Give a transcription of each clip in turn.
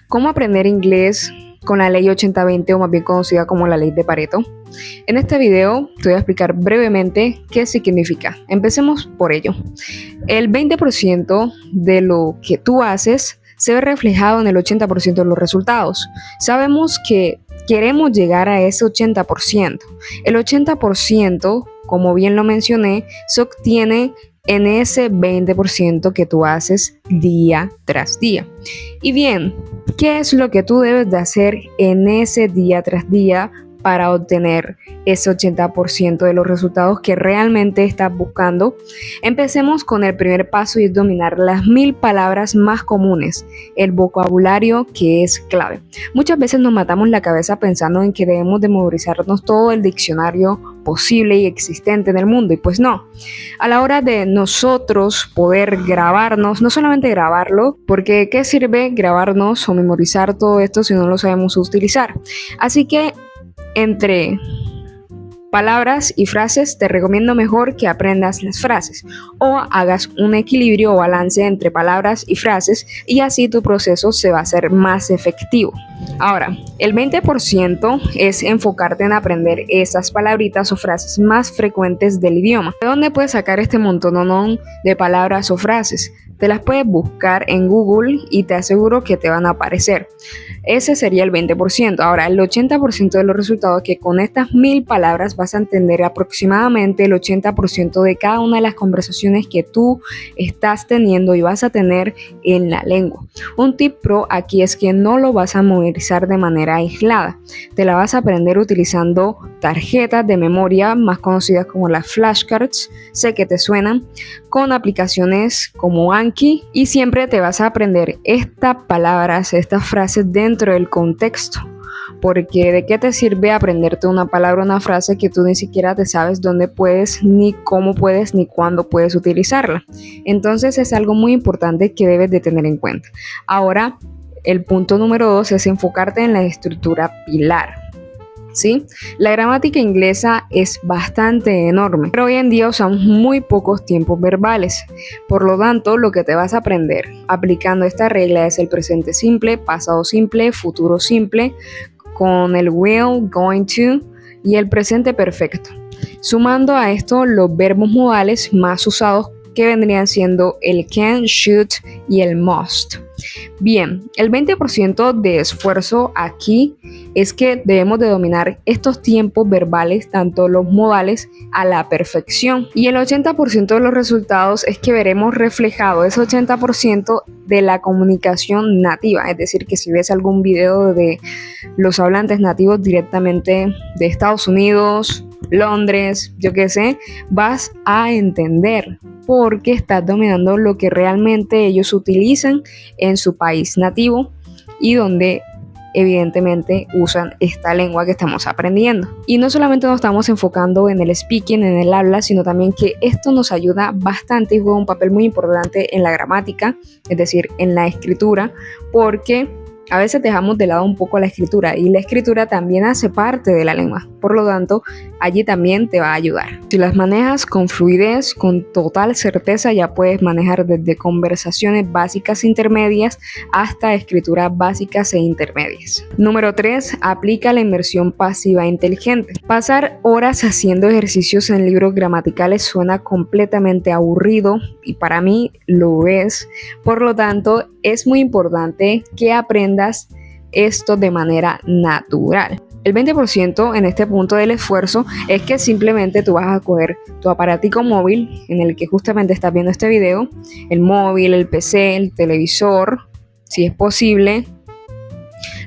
¿Cómo aprender inglés con la ley 80-20 o más bien conocida como la ley de Pareto? En este video te voy a explicar brevemente qué significa. Empecemos por ello. El 20% de lo que tú haces se ve reflejado en el 80% de los resultados. Sabemos que queremos llegar a ese 80%. El 80%, como bien lo mencioné, se obtiene en ese 20% que tú haces día tras día. Y bien, ¿qué es lo que tú debes de hacer en ese día tras día para obtener ese 80% de los resultados que realmente estás buscando? Empecemos con el primer paso y es dominar las 1000 palabras más comunes, el vocabulario que es clave. Muchas veces nos matamos la cabeza pensando en que debemos de memorizarnos todo el diccionario posible y existente en el mundo, y pues no. A la hora de nosotros poder grabarnos, no solamente grabarlo, porque ¿qué sirve grabarnos o memorizar todo esto si no lo sabemos utilizar? Así que entre palabras y frases te recomiendo mejor que aprendas las frases o hagas un equilibrio o balance entre palabras y frases, y así tu proceso se va a hacer más efectivo. Ahora, el 20% es enfocarte en aprender esas palabritas o frases más frecuentes del idioma. ¿De dónde puedes sacar este montón de palabras o frases? Te las puedes buscar en Google y te aseguro que te van a aparecer. Ese sería el 20%. Ahora, el 80% de los resultados, que con estas 1000 palabras vas a entender aproximadamente el 80% de cada una de las conversaciones que tú estás teniendo y vas a tener en la lengua. Un tip pro aquí es que no lo vas a memorizar de manera aislada. Te la vas a aprender utilizando tarjetas de memoria más conocidas como las flashcards, sé que te suenan, con aplicaciones como Anki, y siempre te vas a aprender estas palabras, estas frases dentro del contexto. Porque ¿de qué te sirve aprenderte una palabra o una frase que tú ni siquiera te sabes dónde puedes, ni cómo puedes, ni cuándo puedes utilizarla? Entonces es algo muy importante que debes de tener en cuenta. Ahora, el punto número 2 es enfocarte en la estructura pilar. ¿Sí? La gramática inglesa es bastante enorme, pero hoy en día usamos muy pocos tiempos verbales. Por lo tanto, lo que te vas a aprender aplicando esta regla es el presente simple, pasado simple, futuro simple, con el will, going to y el presente perfecto. Sumando a esto los verbos modales más usados, que vendrían siendo el can, should y el must. Bien, el 20% de esfuerzo aquí es que debemos de dominar estos tiempos verbales, tanto los modales, a la perfección. Y el 80% de los resultados es que veremos reflejado ese 80% de la comunicación nativa. Es decir, que si ves algún video de los hablantes nativos directamente de Estados Unidos, Londres, yo qué sé, vas a entender porque estás dominando lo que realmente ellos utilizan en su país nativo y donde evidentemente usan esta lengua que estamos aprendiendo. Y no solamente nos estamos enfocando en el speaking, en el habla, sino también que esto nos ayuda bastante y juega un papel muy importante en la gramática, es decir, en la escritura, porque a veces dejamos de lado un poco la escritura, y la escritura también hace parte de la lengua. Por lo tanto, allí también te va a ayudar. Si las manejas con fluidez, con total certeza, ya puedes manejar desde conversaciones básicas e intermedias hasta escrituras básicas e intermedias. Número 3. Aplica la inmersión pasiva inteligente. Pasar horas haciendo ejercicios en libros gramaticales suena completamente aburrido, y para mí lo es. Por lo tanto, es muy importante que aprendas esto de manera natural. El 20% en este punto del esfuerzo es que simplemente tú vas a coger tu aparatico móvil en el que justamente estás viendo este video, el móvil, el PC, el televisor, si es posible,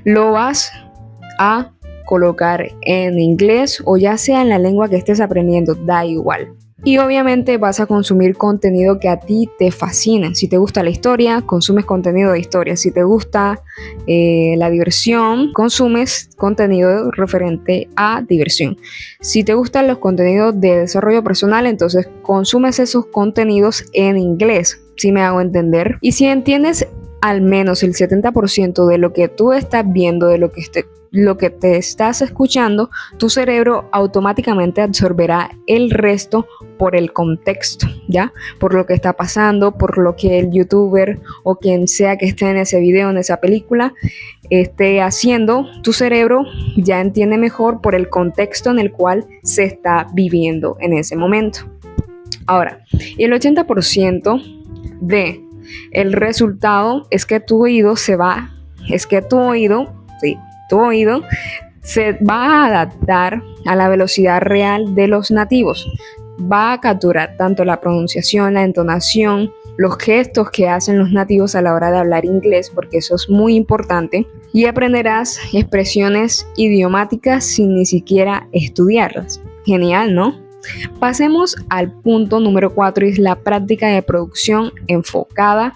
lo vas a colocar en inglés o ya sea en la lengua que estés aprendiendo, da igual. Y obviamente vas a consumir contenido que a ti te fascina. Si te gusta la historia, consumes contenido de historia. Si te gusta la diversión, consumes contenido referente a diversión. Si te gustan los contenidos de desarrollo personal, entonces consumes esos contenidos en inglés, si me hago entender. Y si entiendes al menos el 70% de lo que tú estás viendo, de lo que te estás escuchando, tu cerebro automáticamente absorberá el resto por el contexto, ¿ya? Por lo que está pasando, por lo que el youtuber o quien sea que esté en ese video, en esa película, esté haciendo. Tu cerebro ya entiende mejor por el contexto en el cual se está viviendo en ese momento. Ahora, el 80% de el resultado es que tu oído se va a adaptar a la velocidad real de los nativos. Va a capturar tanto la pronunciación, la entonación, los gestos que hacen los nativos a la hora de hablar inglés, porque eso es muy importante, y aprenderás expresiones idiomáticas sin ni siquiera estudiarlas. Genial, ¿no? Pasemos al punto número 4, y es la práctica de producción enfocada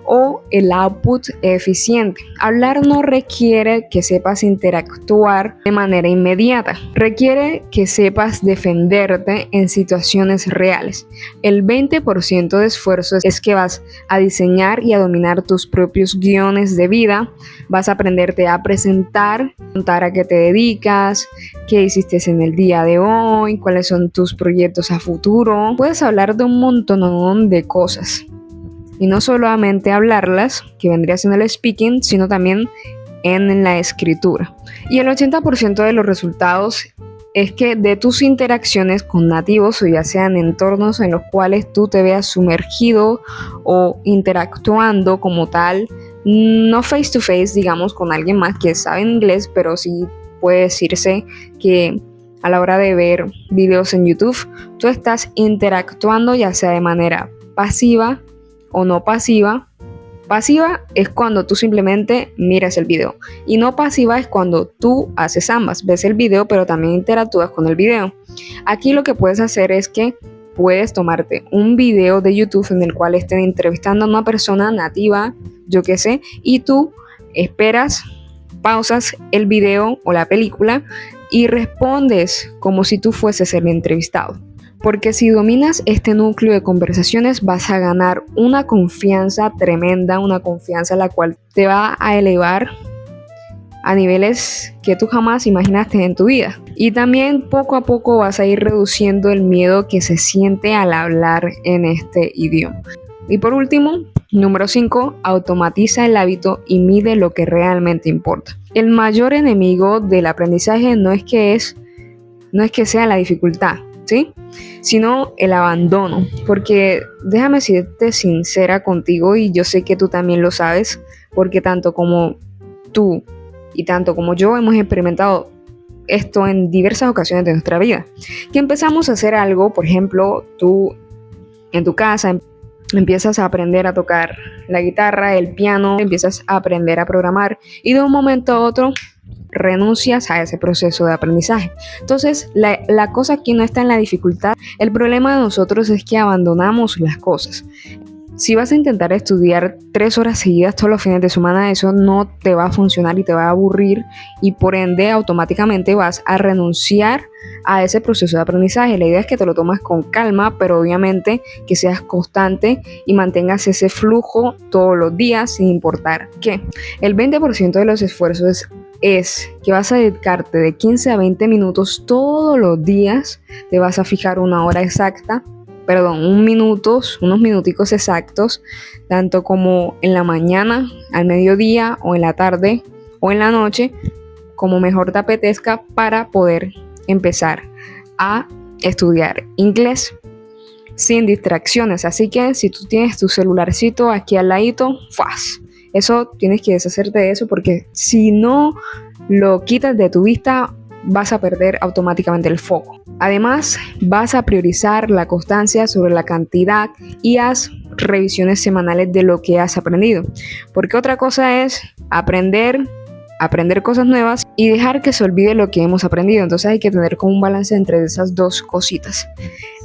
o el output eficiente. Hablar no requiere que sepas interactuar de manera inmediata, requiere que sepas defenderte en situaciones reales. El 20% de esfuerzo es que vas a diseñar y a dominar tus propios guiones de vida, vas a aprenderte a presentar, contar a qué te dedicas, qué hiciste en el día de hoy, cuáles son tus proyectos a futuro. Puedes hablar de un montón de cosas. Y no solamente hablarlas, que vendría siendo el speaking, sino también en la escritura. Y el 80% de los resultados es que de tus interacciones con nativos, o ya sean entornos en los cuales tú te veas sumergido o interactuando como tal, no face to face, digamos, con alguien más que sabe inglés, pero sí puede decirse que a la hora de ver videos en YouTube, tú estás interactuando ya sea de manera pasiva o no pasiva. Pasiva es cuando tú simplemente miras el video, y no pasiva es cuando tú haces ambas, ves el video pero también interactúas con el video. Aquí lo que puedes hacer es que puedes tomarte un video de YouTube en el cual estén entrevistando a una persona nativa, yo qué sé, y tú esperas, pausas el video o la película y respondes como si tú fueses el entrevistado. Porque si dominas este núcleo de conversaciones vas a ganar una confianza tremenda, una confianza la cual te va a elevar a niveles que tú jamás imaginaste en tu vida. Y también poco a poco vas a ir reduciendo el miedo que se siente al hablar en este idioma. Y por último, número 5, automatiza el hábito y mide lo que realmente importa. El mayor enemigo del aprendizaje no es que sea la dificultad, ¿sí? Sino el abandono, porque déjame serte sincera contigo, y yo sé que tú también lo sabes, porque tanto como tú y tanto como yo hemos experimentado esto en diversas ocasiones de nuestra vida, que empezamos a hacer algo. Por ejemplo, tú en tu casa empiezas a aprender a tocar la guitarra, el piano, empiezas a aprender a programar, y de un momento a otro renuncias a ese proceso de aprendizaje. Entonces, la cosa aquí no está en la dificultad. El problema de nosotros es que abandonamos las cosas. Si vas a intentar estudiar 3 horas seguidas todos los fines de semana, eso no te va a funcionar y te va a aburrir, y por ende automáticamente vas a renunciar a ese proceso de aprendizaje. La idea es que te lo tomes con calma, pero obviamente que seas constante y mantengas ese flujo todos los días sin importar qué. El 20% de los esfuerzos es que vas a dedicarte de 15 a 20 minutos todos los días. Te vas a fijar una hora exacta, unos minuticos exactos, tanto como en la mañana, al mediodía o en la tarde o en la noche, como mejor te apetezca, para poder empezar a estudiar inglés sin distracciones. Así que si tú tienes tu celularcito aquí al ladito, ¡fas! Eso tienes que deshacerte de eso, porque si no lo quitas de tu vista, vas a perder automáticamente el foco. Además, vas a priorizar la constancia sobre la cantidad y haz revisiones semanales de lo que has aprendido. Porque otra cosa es aprender cosas nuevas y dejar que se olvide lo que hemos aprendido. Entonces hay que tener como un balance entre esas dos cositas.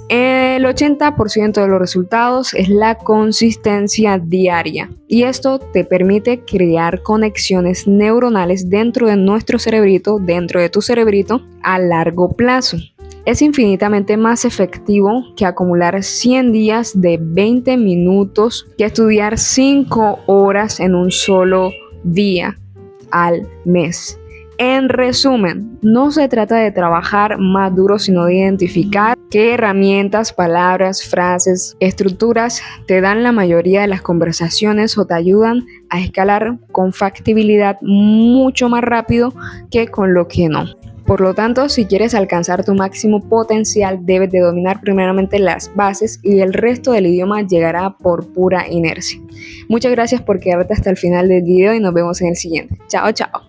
El 80% de los resultados es la consistencia diaria, y esto te permite crear conexiones neuronales dentro de nuestro cerebrito, dentro de tu cerebrito, a largo plazo. Es infinitamente más efectivo que acumular 100 días de 20 minutos que estudiar 5 horas en un solo día al mes. En resumen, no se trata de trabajar más duro, sino de identificar qué herramientas, palabras, frases, estructuras te dan la mayoría de las conversaciones o te ayudan a escalar con factibilidad mucho más rápido que con lo que no. Por lo tanto, si quieres alcanzar tu máximo potencial, debes de dominar primeramente las bases y el resto del idioma llegará por pura inercia. Muchas gracias por quedarte hasta el final del video y nos vemos en el siguiente. Chao, chao.